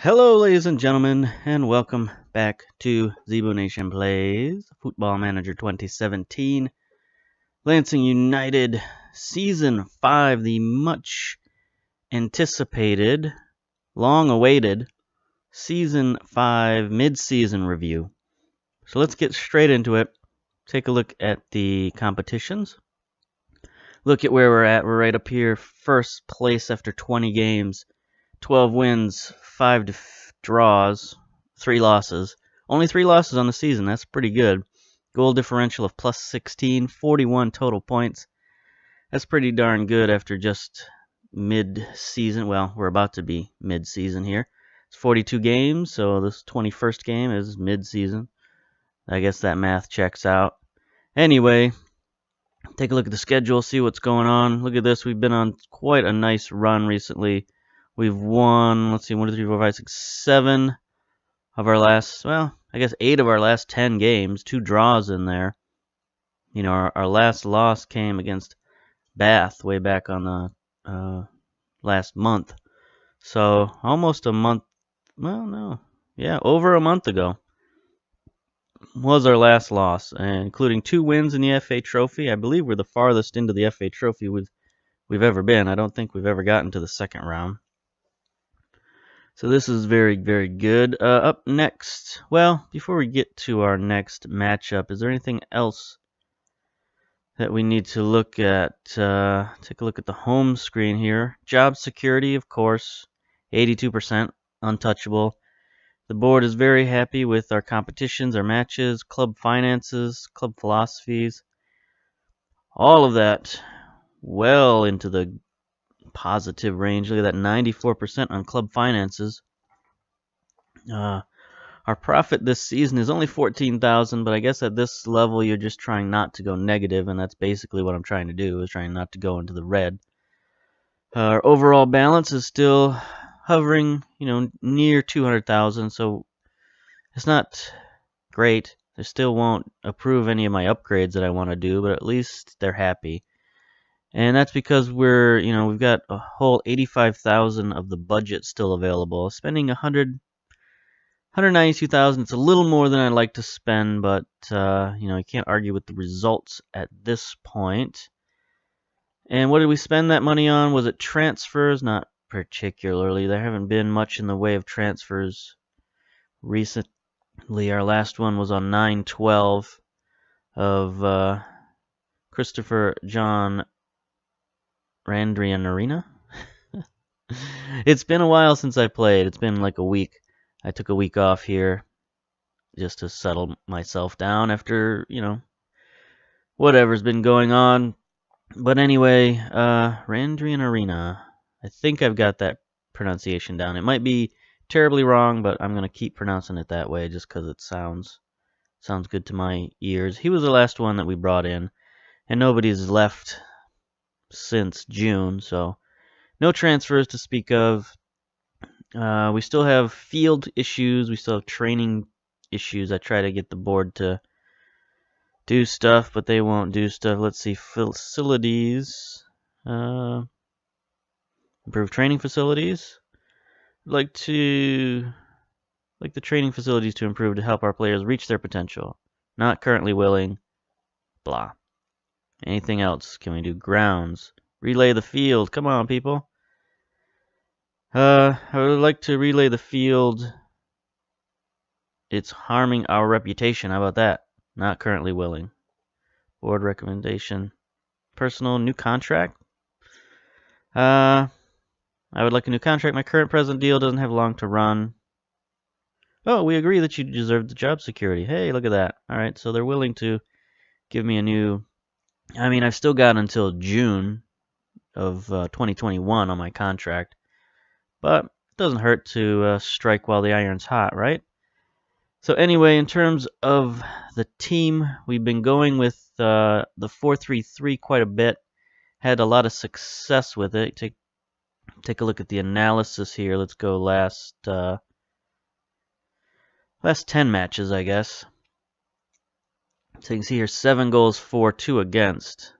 Hello, ladies and gentlemen, and welcome back to Zeebo Nation Plays Football Manager 2017 Lansing United Season 5, the much anticipated, long awaited Season 5 mid-season review. So let's get straight into it. Take a look at the competitions. Look at where we're at. We're right up here, first place after 20 games. 12 wins, 5 draws, 3 losses. Only 3 losses on the season. That's pretty good. Goal differential of plus 16, 41 total points. That's pretty darn good after just mid-season. Well, we're about to be mid-season here. It's 42 games, so this 21st game is mid-season. I guess that math checks out. Anyway, take a look at the schedule, see what's going on. Look at this. We've been on quite a nice run recently. We've won, let's see, 1, 2, 3, 4, 5, 6, 7 of our last, well, I guess 8 of our last 10 games. 2 draws in there. You know, our last loss came against Bath way back on the last month. So, almost a month, well, no, yeah, over a month ago was our last loss, including 2 wins in the FA Trophy. I believe we're the farthest into the FA Trophy we've ever been. I don't think we've ever gotten to the second round. So this is very, very good. Up next, well, before we get to our next matchup, is there anything else that we need to look at? Take a look at the home screen here. Job security, of course, 82%, untouchable. The board is very happy with our competitions, our matches, club finances, club philosophies. All of that well into the positive range. Look at that, 94% on club finances. Our profit this season is only $14,000, but I guess at this level you're just trying not to go negative, and that's basically what I'm trying to do, is trying not to go into the red. Our overall balance is still hovering, near 200,000, so it's not great. They still won't approve any of my upgrades that I want to do, but at least they're happy. And that's because we've got a whole 85,000 of the budget still available. Spending 192,000. It's a little more than I'd like to spend, but you can't argue with the results at this point. And what did we spend that money on? Was it transfers? Not particularly. There haven't been much in the way of transfers recently. Our last one was on 9/12 of Christopher John Randrianarina. It's been a while since I played. It's been like a week. I took a week off here just to settle myself down after, whatever's been going on. But anyway, Randrianarina. I think I've got that pronunciation down. It might be terribly wrong, but I'm going to keep pronouncing it that way just because it sounds good to my ears. He was the last one that we brought in, and nobody's left since June, so no transfers to speak of. We still have field issues. We still have training issues. I try to get the board to do stuff, but they won't do stuff. Let's see, facilities. Improve training facilities. Like the training facilities to improve to help our players reach their potential. Not currently willing. Blah. Anything else? Can we do grounds? Relay the field. Come on, people. I would like to relay the field. It's harming our reputation. How about that? Not currently willing. Board recommendation. Personal new contract. I would like a new contract. My current present deal doesn't have long to run. Oh, we agree that you deserve the job security. Hey, look at that. All right, so they're willing to give me a new... I mean, I've still got until June of 2021 on my contract. But it doesn't hurt to strike while the iron's hot, right? So anyway, in terms of the team, we've been going with the 4-3-3 quite a bit. Had a lot of success with it. Take a look at the analysis here. Let's go last 10 matches, I guess. So you can see here 7 goals for, 2 against.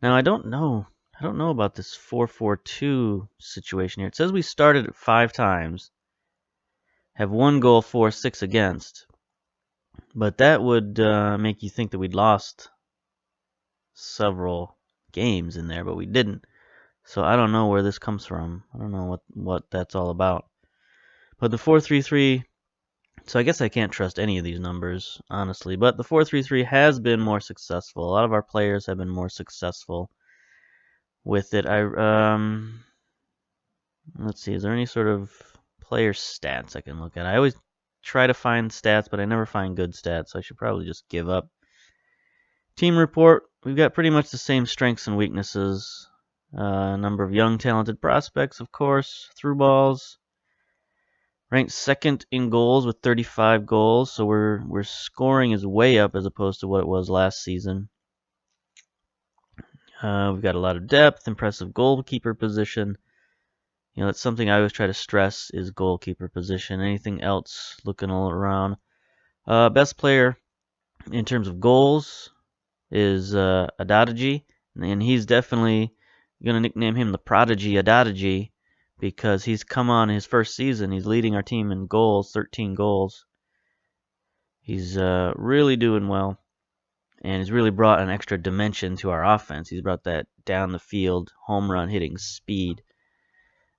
Now I don't know about this 4-4-2 situation here. It says we started it 5 times. have 1 goal for, 6 against. But that would make you think that we'd lost several games in there, but we didn't. So I don't know where this comes from. I don't know what that's all about. But the 4-3-3, so I guess I can't trust any of these numbers, honestly. But the 4-3-3 has been more successful. A lot of our players have been more successful with it. Let's see, is there any sort of player stats I can look at? I always try to find stats, but I never find good stats, so I should probably just give up. Team report, we've got pretty much the same strengths and weaknesses. Number of young, talented prospects, of course. Through balls. Ranked second in goals with 35 goals, so we're scoring is way up as opposed to what it was last season. We've got a lot of depth, impressive goalkeeper position. You know, that's something I always try to stress is goalkeeper position. Anything else, looking all around. Best player in terms of goals is Adadaji, and he's definitely going to nickname him the Prodigy Adadaji because he's come on his first season. He's leading our team in goals, 13 goals. He's really doing well, and he's really brought an extra dimension to our offense. He's brought that down the field, home run hitting speed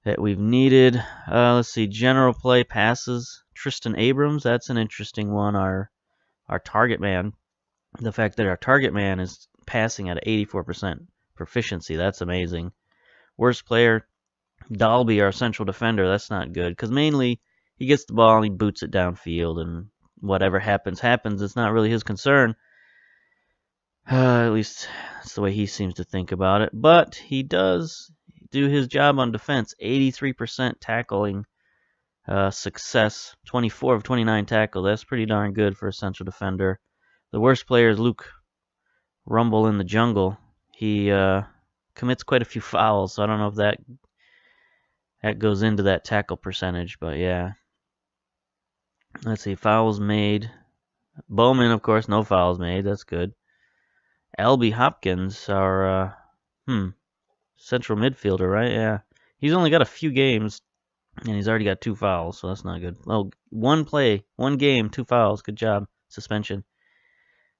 that we've needed. Let's see, general play passes. Tristan Abrams, that's an interesting one. Our target man. The fact that our target man is passing at 84% proficiency, that's amazing. Worst player, Dalby, our central defender, that's not good. Because mainly, he gets the ball and he boots it downfield, and whatever happens, happens. It's not really his concern. At least that's the way he seems to think about it. But he does do his job on defense. 83% tackling success. 24 of 29 tackles. That's pretty darn good for a central defender. The worst player is Luke Rumble in the Jungle. He commits quite a few fouls, so I don't know if that goes into that tackle percentage, but yeah. Let's see, fouls made. Bowman, of course, no fouls made. That's good. Albie Hopkins, our central midfielder, right? Yeah. He's only got a few games, and he's already got 2 fouls, so that's not good. Oh, 1 game, 2 fouls. Good job. Suspension.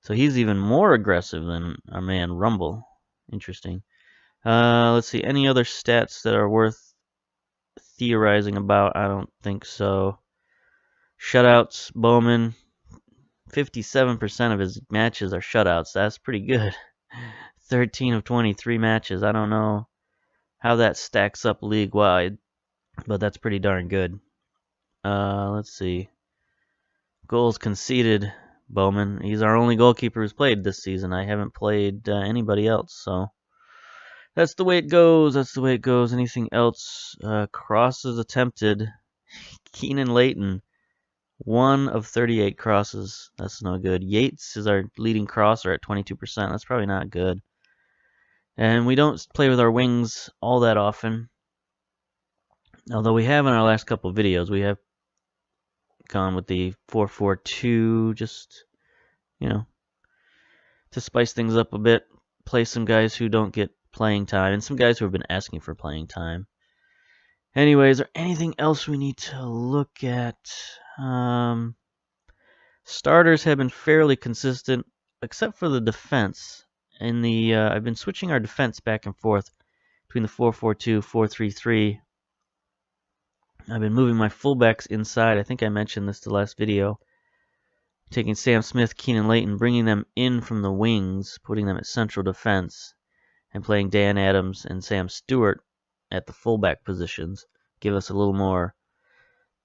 So he's even more aggressive than our man Rumble. Interesting. Let's see. Any other stats that are worth theorizing about? I don't think so. Shutouts. Bowman. 57% of his matches are shutouts. That's pretty good. 13 of 23 matches. I don't know how that stacks up league-wide, but that's pretty darn good. Let's see. Goals conceded. Bowman. He's our only goalkeeper who's played this season. I haven't played anybody else, so that's the way it goes. That's the way it goes. Anything else? Crosses attempted. Keenan Layton, 1 of 38 crosses. That's no good. Yates is our leading crosser at 22%. That's probably not good. And we don't play with our wings all that often. Although we have in our last couple of videos, we have gone with the 4-4-2, just, you know, to spice things up a bit. Play some guys who don't get playing time, and some guys who have been asking for playing time. Anyways, is there anything else we need to look at? Starters have been fairly consistent, except for the defense. I've been switching our defense back and forth between the 4-4-2, 4-3-3. I've been moving my fullbacks inside. I think I mentioned this the last video. Taking Sam Smith, Keenan Layton, bringing them in from the wings, putting them at central defense, and playing Dan Adams and Sam Stewart at the fullback positions. Give us a little more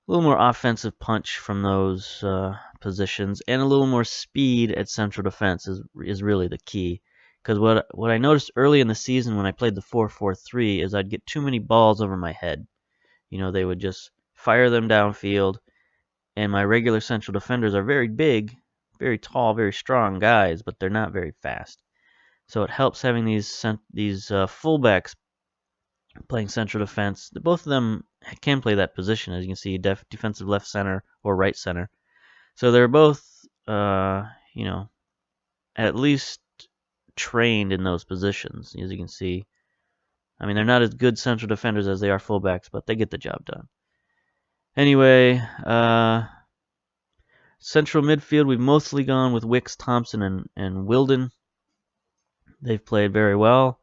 offensive punch from those positions, and a little more speed at central defense is really the key. Because what I noticed early in the season when I played the 4-4-3 is I'd get too many balls over my head. You know, they would just fire them downfield, and my regular central defenders are very big, very tall, very strong guys, but they're not very fast. So it helps having these fullbacks playing central defense. Both of them can play that position, as you can see, defensive left center or right center. So they're both, you know, at least trained in those positions, as you can see. I mean, they're not as good central defenders as they are fullbacks, but they get the job done. Anyway, central midfield, we've mostly gone with Wicks, Thompson, and Wilden. They've played very well.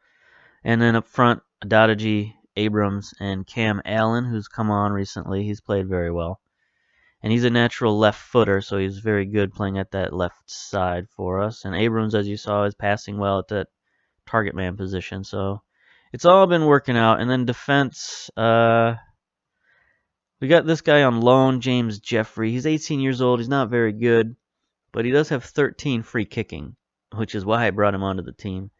And then up front, Adadaji, Abrams, and Cam Allen, who's come on recently. He's played very well. And he's a natural left footer, so he's very good playing at that left side for us. And Abrams, as you saw, is passing well at that target man position. So it's all been working out. And then defense, we got this guy on loan, James Jeffrey. He's 18 years old. He's not very good, but he does have 13 free kicking, which is why I brought him onto the team.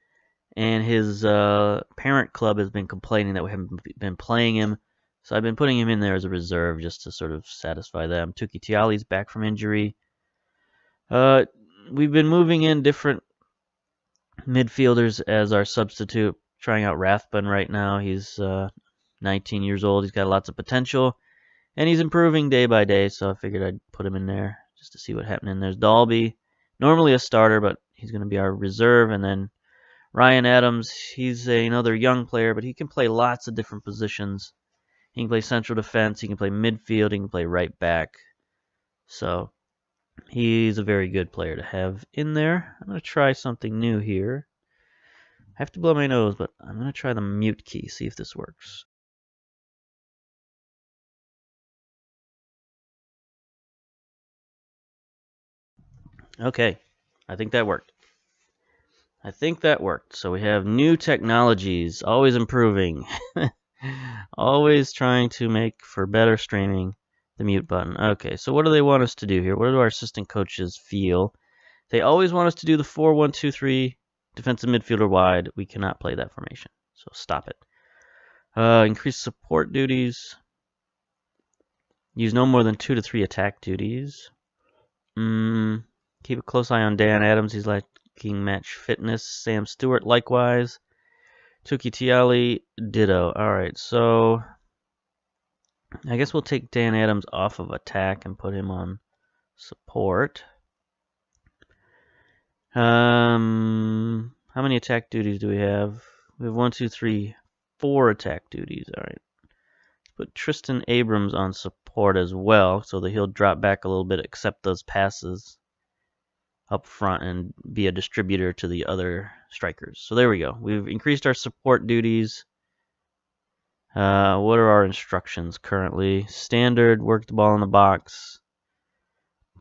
And his parent club has been complaining that we haven't been playing him. So I've been putting him in there as a reserve just to sort of satisfy them. Tuki Tiali's back from injury. We've been moving in different midfielders as our substitute, trying out Rathbun right now. He's 19 years old. He's got lots of potential, and he's improving day by day, so I figured I'd put him in there just to see what happened. And there's Dalby, normally a starter, but he's going to be our reserve. And then Ryan Adams, he's another young player, but he can play lots of different positions. He can play central defense, he can play midfield, he can play right back. So he's a very good player to have in there. I'm going to try something new here. I have to blow my nose, but I'm going to try the mute key, see if this works. Okay, I think that worked. So we have new technologies, always improving. Always trying to make for better streaming. The mute button. Okay, so what do they want us to do here? What do our assistant coaches feel? They always want us to do the 4-1-2-3 defensive midfielder wide. We cannot play that formation, so stop it. Increase support duties. Use no more than 2 to 3 attack duties. Keep a close eye on Dan Adams. He's lacking match fitness. Sam Stewart likewise. Tuki Tiali, ditto. Alright, so I guess we'll take Dan Adams off of attack and put him on support. How many attack duties do we have? We have 1, 2, 3, 4 attack duties. Alright. Put Tristan Abrams on support as well, so that he'll drop back a little bit, accept those passes up front, and be a distributor to the other strikers. So there we go. We've increased our support duties. What are our instructions currently? Standard, work the ball in the box.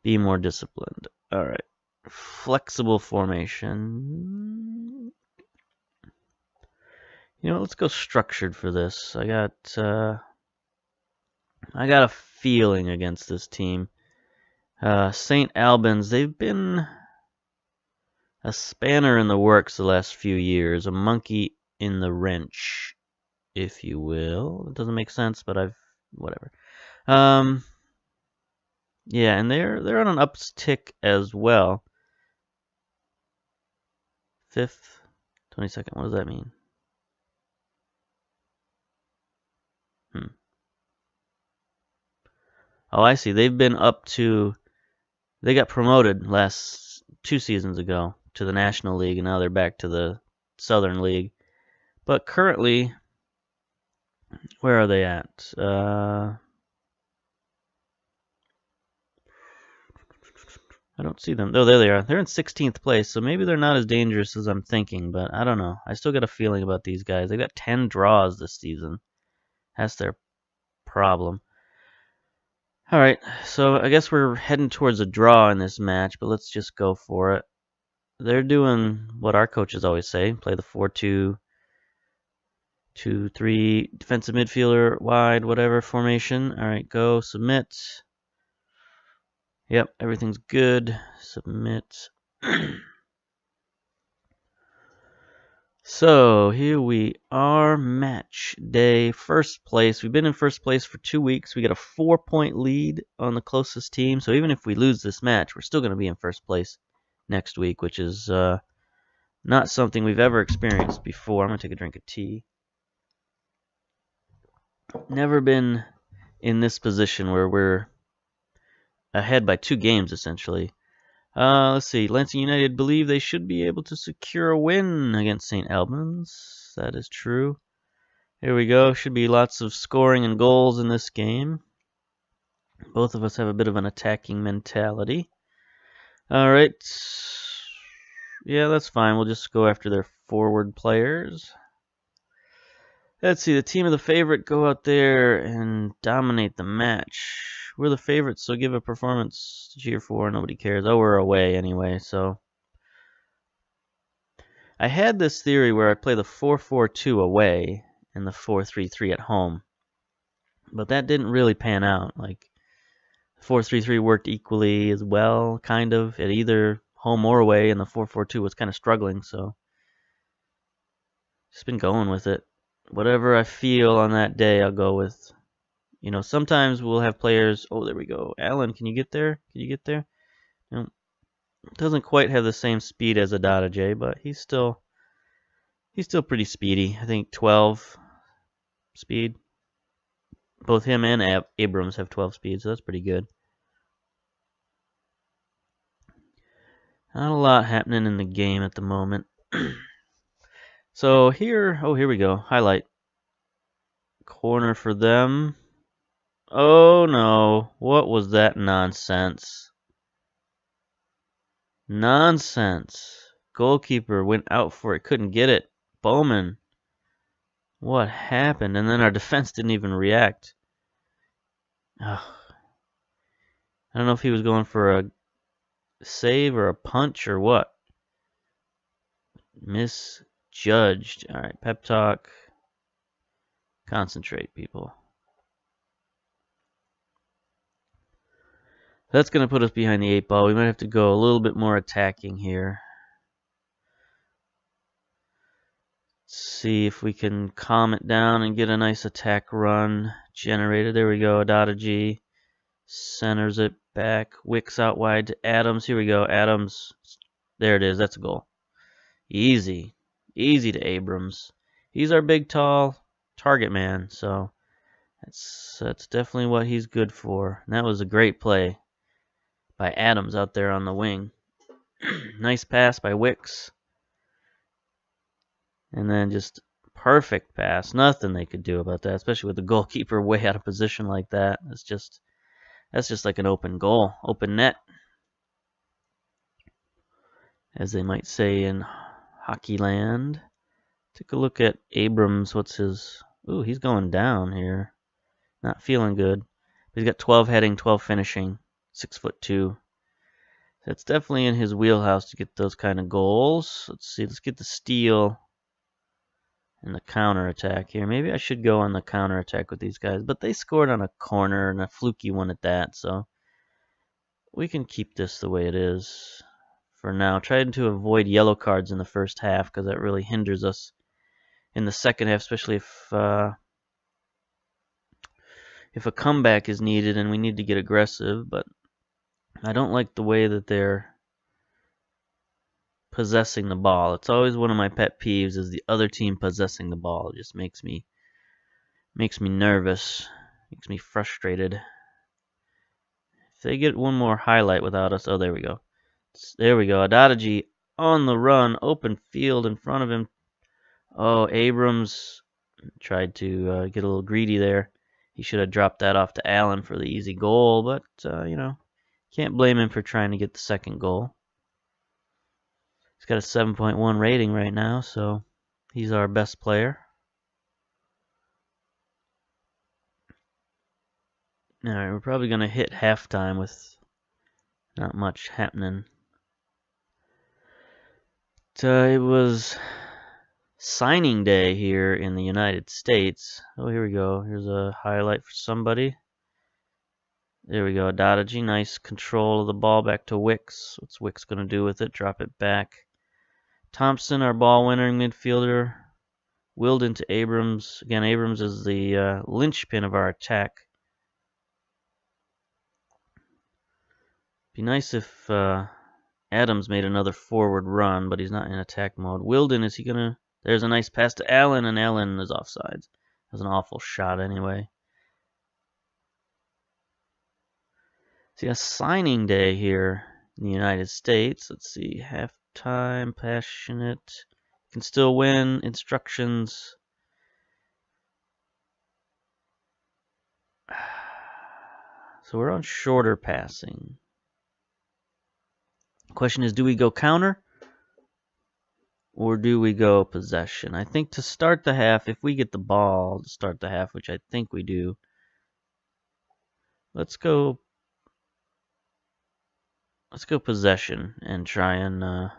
Be more disciplined. Alright. Flexible formation. You know, let's go structured for this. I got a feeling against this team. St. Albans, they've been a spanner in the works the last few years, a monkey in the wrench, if you will. It doesn't make sense, but whatever. Yeah, and they're on an uptick as well. 5th, 22nd. What does that mean? Oh, I see. They've been up to. They got promoted last 2 seasons ago to the National League, and now they're back to the Southern League. But currently, where are they at? I don't see them. Oh, there they are. They're in 16th place, so maybe they're not as dangerous as I'm thinking, but I don't know. I still got a feeling about these guys. They got 10 draws this season. That's their problem. Alright, so I guess we're heading towards a draw in this match, but let's just go for it. They're doing what our coaches always say, play the 4-2-2-3 defensive midfielder wide, whatever formation. Alright, go, submit. Yep, everything's good. Submit. So, here we are, match day, first place. We've been in first place for 2 weeks. We got a 4-point lead on the closest team. So even if we lose this match, we're still going to be in first place next week, which is not something we've ever experienced before. I'm going to take a drink of tea. Never been in this position where we're ahead by 2 games, essentially. Let's see. Lansing United believe they should be able to secure a win against St. Albans. That is true. Here we go. Should be lots of scoring and goals in this game. Both of us have a bit of an attacking mentality. All right. Yeah, that's fine. We'll just go after their forward players. Let's see. The team of the favorite go out there and dominate the match. We're the favorites, so give a performance to cheer for. Nobody cares. Oh, we're away anyway, so. I had this theory where I play the 4-4-2 away and the 4-3-3 at home. But that didn't really pan out. Like, 4-3-3 worked equally as well, kind of, at either home or away, and the 4-4-2 was kind of struggling, so just been going with it. Whatever I feel on that day, I'll go with. You know, sometimes we'll have players. Oh, there we go. Alan, can you get there? Can you get there? No, doesn't quite have the same speed as Adada J, but he's still pretty speedy. I think 12 speed. Both him and Abrams have 12 speed, so that's pretty good. Not a lot happening in the game at the moment. So here, oh, here we go. Highlight. Corner for them. Oh no, what was that nonsense? Nonsense. Goalkeeper went out for it, couldn't get it. Bowman. What happened? And then our defense didn't even react. Ugh. I don't know if he was going for a save or a punch or what. Misjudged. Alright, pep talk. Concentrate, people. That's going to put us behind the 8 ball. We might have to go a little bit more attacking here. Let's see if we can calm it down and get a nice attack run generated. There we go. Adada G centers it back. Wicks out wide to Adams. Here we go. Adams. There it is. That's a goal. Easy. Easy to Abrams. He's our big, tall target man. So that's definitely what he's good for. And that was a great play by Adams out there on the wing. Nice pass by Wicks. And then just perfect pass. Nothing they could do about that, especially with the goalkeeper way out of position like that. That's just like an open goal, open net, as they might say in hockey land. Take a look at Abrams. What's his? Ooh, he's going down here. Not feeling good. He's got 12 heading, 12 finishing, 6'2". That's definitely in his wheelhouse to get those kind of goals. Let's see. Let's get the steal and the counter attack here. Maybe I should go on the counter attack with these guys, but they scored on a corner and a fluky one at that, so we can keep this the way it is for now. Trying to avoid yellow cards in the first half because that really hinders us in the second half, especially if a comeback is needed and we need to get aggressive. But I don't like the way that they're possessing the ball. It's always one of my pet peeves is the other team possessing the ball. It just makes me nervous, makes me frustrated. If they get one more highlight without us, oh, there we go. There we go. Adadaji on the run, open field in front of him. Oh, Abrams tried to get a little greedy there. He should have dropped that off to Allen for the easy goal, but, can't blame him for trying to get the second goal. He's got a 7.1 rating right now, so he's our best player. Alright, we're probably going to hit halftime with not much happening. It was signing day here in the United States. Oh, here we go. Here's a highlight for somebody. There we go. Adadaji, nice control of the ball back to Wicks. What's Wicks going to do with it? Drop it back. Thompson, our ball winner midfielder. Willed into Abrams. Again, Abrams is the linchpin of our attack. Be nice if Adams made another forward run, but he's not in attack mode. Wilden, is he going to... There's a nice pass to Allen, and Allen is offsides. That was an awful shot anyway. See, a signing day here in the United States. Let's see, halftime, passionate. Can still win. Instructions. So we're on shorter passing. Question is, do we go counter or do we go possession? I think to start the half, if we get the ball to start the half, which I think we do, let's go possession and try and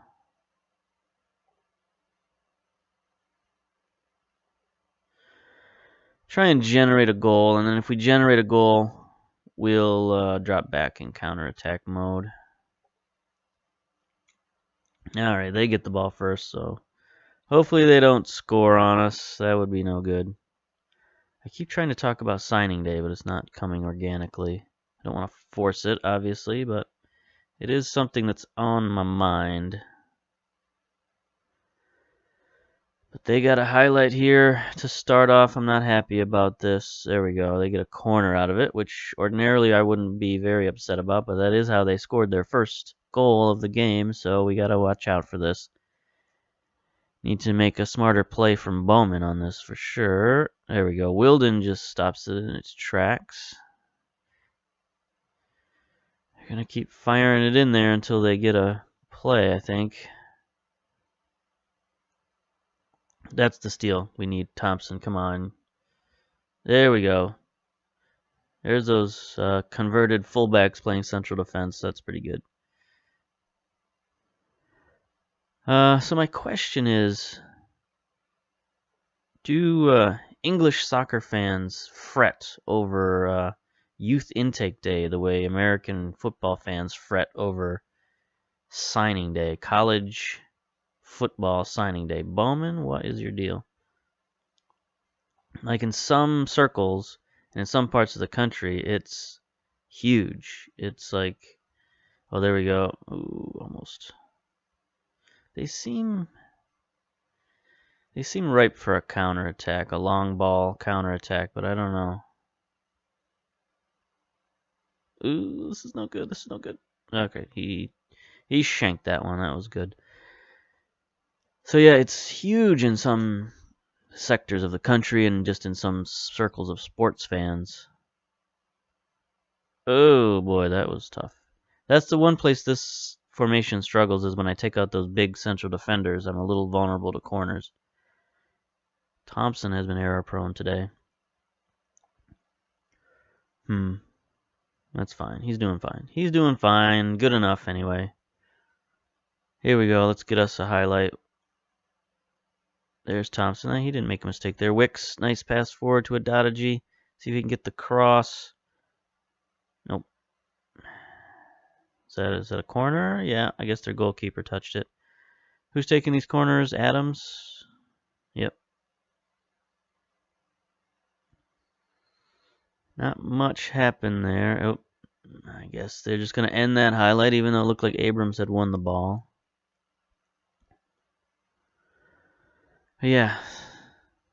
generate a goal, and then if we generate a goal, we'll drop back in counterattack mode. Alright, they get the ball first, so hopefully they don't score on us. That would be no good. I keep trying to talk about signing day, but it's not coming organically. I don't want to force it, obviously, but it is something that's on my mind. But they got a highlight here to start off. I'm not happy about this. There we go. They get a corner out of it, which ordinarily I wouldn't be very upset about, but that is how they scored their first goal of the game, so we got to watch out for this. Need to make a smarter play from Bowman on this for sure. There we go. Wilden just stops it in its tracks. They're going to keep firing it in there until they get a play, I think. That's the steal. We need Thompson. Come on. There we go. There's those converted fullbacks playing central defense. That's pretty good. So my question is, do English soccer fans fret over youth intake day the way American football fans fret over signing day, college football signing day? Bowman, what is your deal? Like in some circles and in some parts of the country, it's huge. It's like, oh, there we go. Ooh, almost. They seem ripe for a counterattack, a long ball counterattack, but I don't know. Ooh, this is no good. This is no good. Okay, he shanked that one. That was good. So yeah, it's huge in some sectors of the country and just in some circles of sports fans. Oh boy, that was tough. That's the one place this formation struggles, is when I take out those big central defenders. I'm a little vulnerable to corners. Thompson has been error prone today. That's fine. He's doing fine. He's doing fine. Good enough anyway. Here we go. Let's get us a highlight. There's Thompson. He didn't make a mistake there. Wicks, nice pass forward to Adadaji. See if he can get the cross. Nope. Is that a corner? Yeah, I guess their goalkeeper touched it. Who's taking these corners? Adams? Yep. Not much happened there. Oh, I guess they're just going to end that highlight, even though it looked like Abrams had won the ball. But yeah,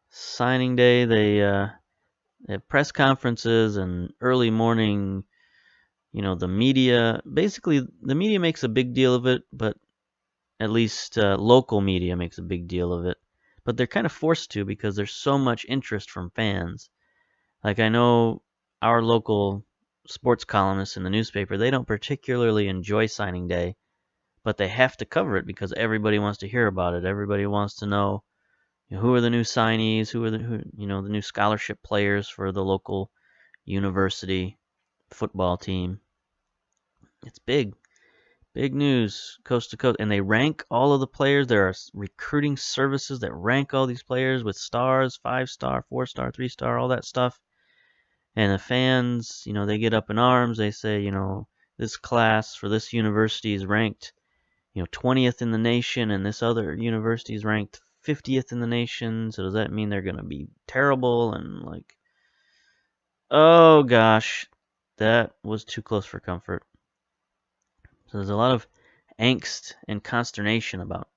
signing day, they have press conferences and early morning, the media. Basically, the media makes a big deal of it, but at least local media makes a big deal of it. But they're kind of forced to, because there's so much interest from fans. Like, I know our local sports columnists in the newspaper, they don't particularly enjoy signing day, but they have to cover it because everybody wants to hear about it. Everybody wants to know, who are the new signees, who are the new scholarship players for the local university football team. It's big news, coast to coast, and they rank all of the players. There are recruiting services that rank all these players with stars, 5-star, 4-star, 3-star, all that stuff. And the fans, they get up in arms. They say, this class for this university is ranked, 20th in the nation, and this other university is ranked 50th in the nation. So does that mean they're going to be terrible? And like, oh gosh, that was too close for comfort. So there's a lot of angst and consternation about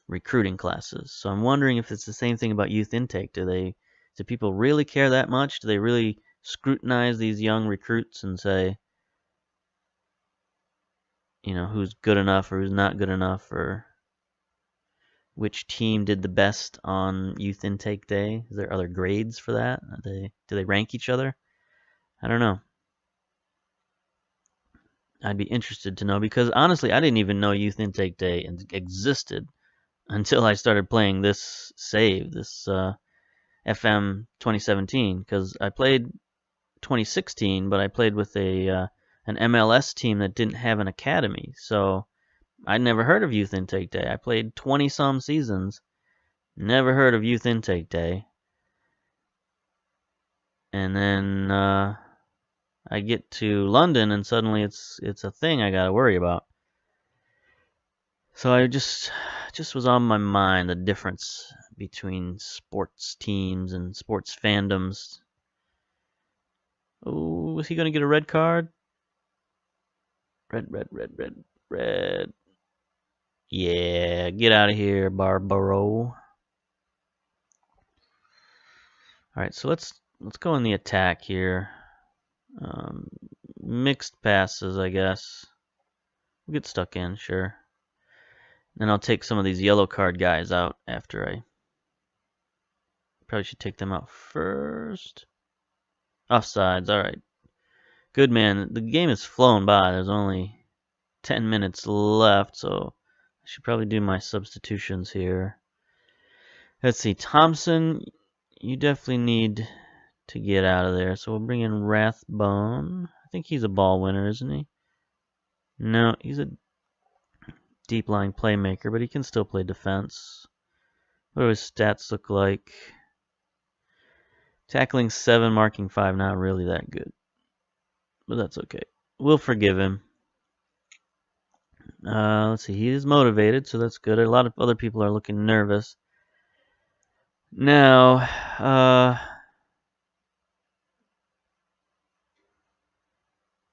recruiting classes. So I'm wondering if it's the same thing about youth intake. Do people really care that much? Do they really scrutinize these young recruits and say, who's good enough or who's not good enough, or which team did the best on youth intake day? Is there other grades for that? Do they rank each other? I don't know. I'd be interested to know, because honestly, I didn't even know Youth Intake Day existed until I started playing this save, this FM 2017, because I played 2016, but I played with an MLS team that didn't have an academy, so I'd never heard of Youth Intake Day. I played 20-some seasons, never heard of Youth Intake Day, and then I get to London, and suddenly it's a thing I gotta worry about. So I just was on my mind, the difference between sports teams and sports fandoms. Oh, is he gonna get a red card? Red, red, red, red, red. Yeah, get out of here, Barbaro. Alright, so let's go in the attack here. Mixed passes, I guess. We'll get stuck in, sure. Then I'll take some of these yellow card guys out after I... Probably should take them out first. Offsides, alright. Good, man. The game has flown by. There's only 10 minutes left, so I should probably do my substitutions here. Let's see. Thompson, you definitely need to get out of there. So we'll bring in Rathbone. I think he's a ball winner, isn't he? No, he's a deep lying playmaker, but he can still play defense. What do his stats look like? Tackling 7, marking 5, not really that good. But that's okay. We'll forgive him. Let's see, he is motivated, so that's good. A lot of other people are looking nervous. Now,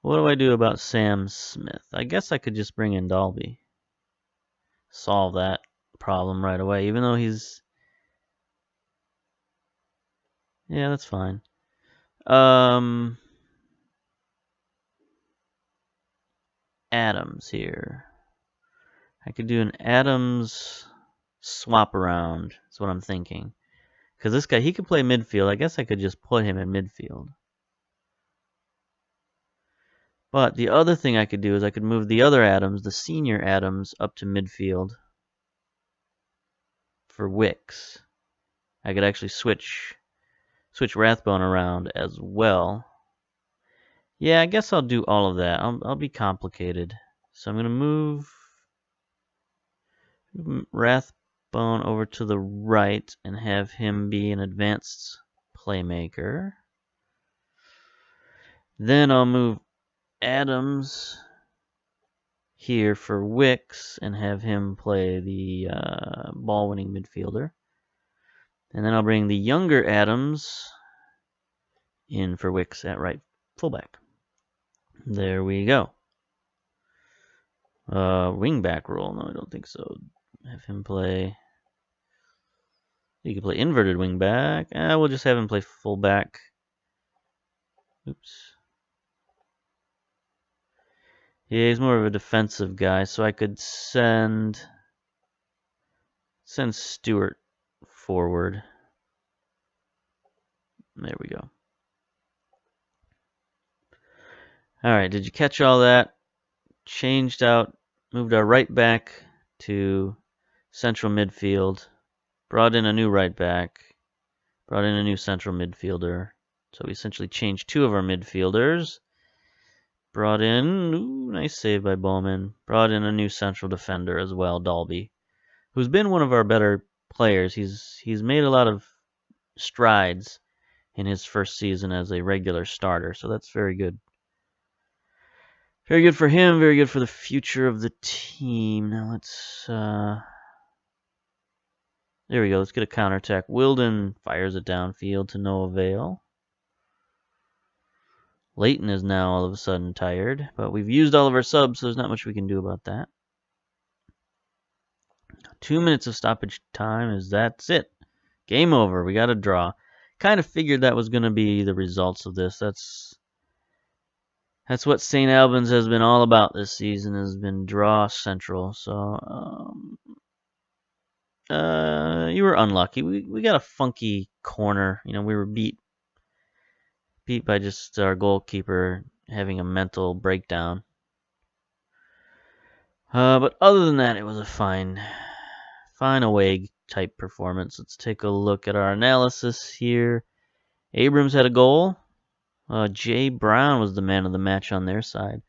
what do I do about Sam Smith? I guess I could just bring in Dalby. Solve that problem right away, even though he's... Yeah, that's fine. Adams here. I could do an Adams swap around. That's what I'm thinking. Because this guy, he could play midfield. I guess I could just put him in midfield. But the other thing I could do is I could move the other Adams, the senior Adams, up to midfield for Wicks. I could actually switch Rathbone around as well. Yeah, I guess I'll do all of that. I'll be complicated. So I'm going to move Rathbone over to the right and have him be an advanced playmaker. Then I'll move Adams here for Wicks and have him play the ball-winning midfielder. And then I'll bring the younger Adams in for Wicks at right fullback. There we go. Wingback role. No, I don't think so. Have him play... He could play inverted wingback. We'll just have him play fullback. Oops. Yeah, he's more of a defensive guy, so I could send Stewart forward. There we go. Alright, did you catch all that? Changed out, moved our right back to central midfield, brought in a new right back, brought in a new central midfielder. So we essentially changed 2 of our midfielders. Brought in, ooh, nice save by Bowman. Brought in a new central defender as well, Dalby, who's been one of our better players. He's made a lot of strides in his first season as a regular starter, so that's very good. Very good for him, very good for the future of the team. Now let's, there we go, let's get a counterattack. Wilden fires it downfield to no avail. Leighton is now all of a sudden tired, but we've used all of our subs, so there's not much we can do about that. 2 minutes of stoppage time, that's it. Game over, we got a draw. Kind of figured that was going to be the results of this. That's what St. Albans has been all about this season, has been draw central. So, you were unlucky. We got a funky corner. You know, we were beat by just our goalkeeper having a mental breakdown. But other than that, it was a fine away type performance. Let's take a look at our analysis here. Abrams had a goal. Jay Brown was the man of the match on their side.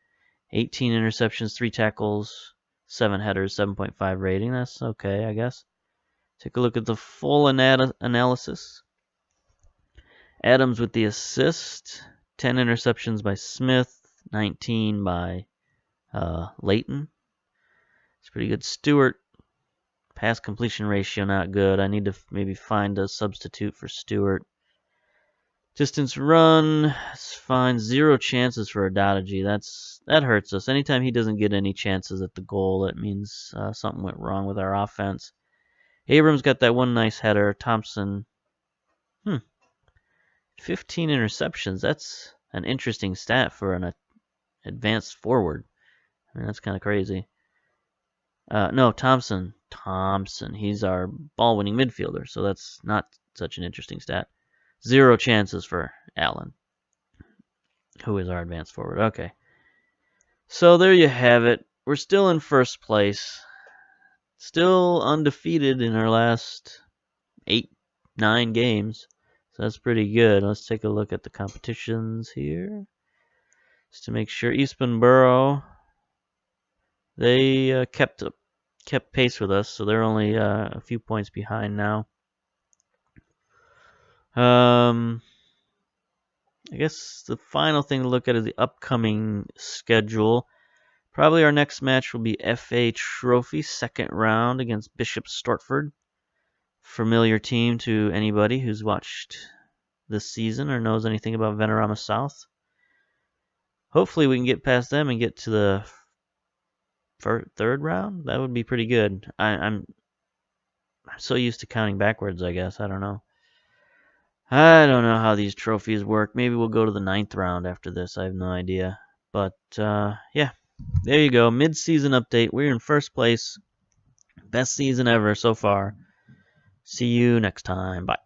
18 interceptions, 3 tackles, 7 headers, 7.5 rating. That's okay, I guess. Take a look at the full analysis. Adams with the assist. 10 interceptions by Smith. 19 by Layton. It's pretty good. Stewart, pass completion ratio not good. I need to maybe find a substitute for Stewart. Distance run, it's fine. 0 chances for Adadaji. That hurts us. Anytime he doesn't get any chances at the goal, that means something went wrong with our offense. Abrams got that one nice header. Thompson, 15 interceptions. That's an interesting stat for an advanced forward. I mean, that's kind of crazy. No, Thompson. He's our ball-winning midfielder, so that's not such an interesting stat. 0 chances for Allen, who is our advanced forward. Okay. So there you have it. We're still in first place. Still undefeated in our last 8-9 games. So that's pretty good. Let's take a look at the competitions here. Just to make sure. Eastman Borough, they kept pace with us, so they're only a few points behind now. I guess the final thing to look at is the upcoming schedule. Probably our next match will be FA Trophy, 2nd round against Bishop Stortford. Familiar team to anybody who's watched this season or knows anything about Venerama South. Hopefully we can get past them and get to the 3rd round. That would be pretty good. I'm so used to counting backwards, I guess. I don't know how these trophies work. Maybe we'll go to the 9th round after this. I have no idea. But, yeah. There you go. Mid-season update. We're in first place. Best season ever so far. See you next time. Bye.